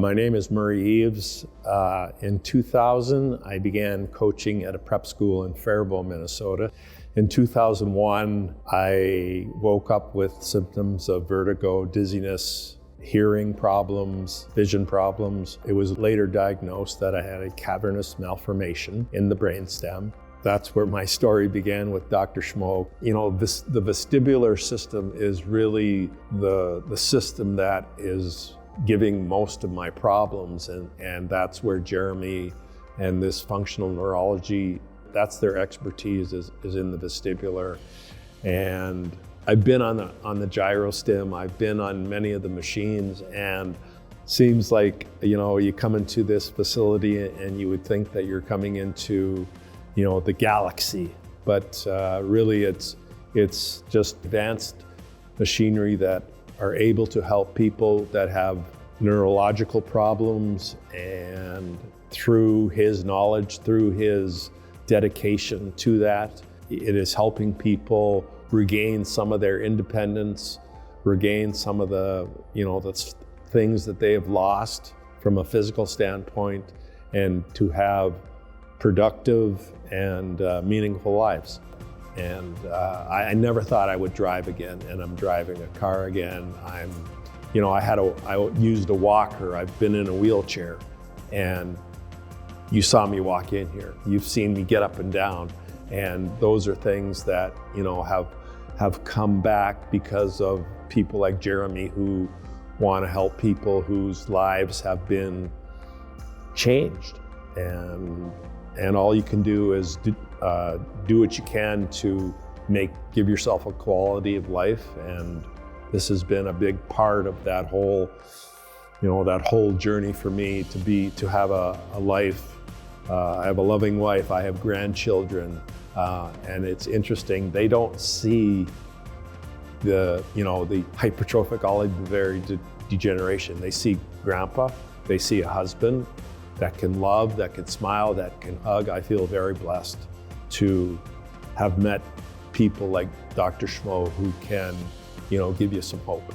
My name is Murray Eves. In 2000, I began coaching at a prep school in Faribault, Minnesota. In 2001, I woke up with symptoms of vertigo, dizziness, hearing problems, vision problems. It was later diagnosed that I had a cavernous malformation in the brainstem. That's where my story began with Dr. Schmo. You know, the vestibular system is really the system that is giving most of my problems, and that's where Jeremy and this functional neurology, that's their expertise is in the vestibular. And I've been on the gyrostim, I've been on many of the machines, and seems like, you know, you come into this facility and you would think that you're coming into, you know, the galaxy, but really it's just advanced machinery that are able to help people that have neurological problems, and through his knowledge, through his dedication to that, it is helping people regain some of their independence, regain some of the, you know, the things that they have lost from a physical standpoint, and to have productive and meaningful lives. And I never thought I would drive again, and I'm driving a car again. I used a walker. I've been in a wheelchair, and you saw me walk in here. You've seen me get up and down, and those are things that, you know, have come back because of people like Jeremy who want to help people whose lives have been changed. And all you can do is do what you can to give yourself a quality of life. And this has been a big part of that whole, you know, that whole journey for me to have a life. I have a loving wife, I have grandchildren, and it's interesting, they don't see the hypertrophic oligomedullary degeneration. They see grandpa, they see a husband that can love, that can smile, that can hug. I feel very blessed to have met people like Dr. Schmo who can, you know, give you some hope.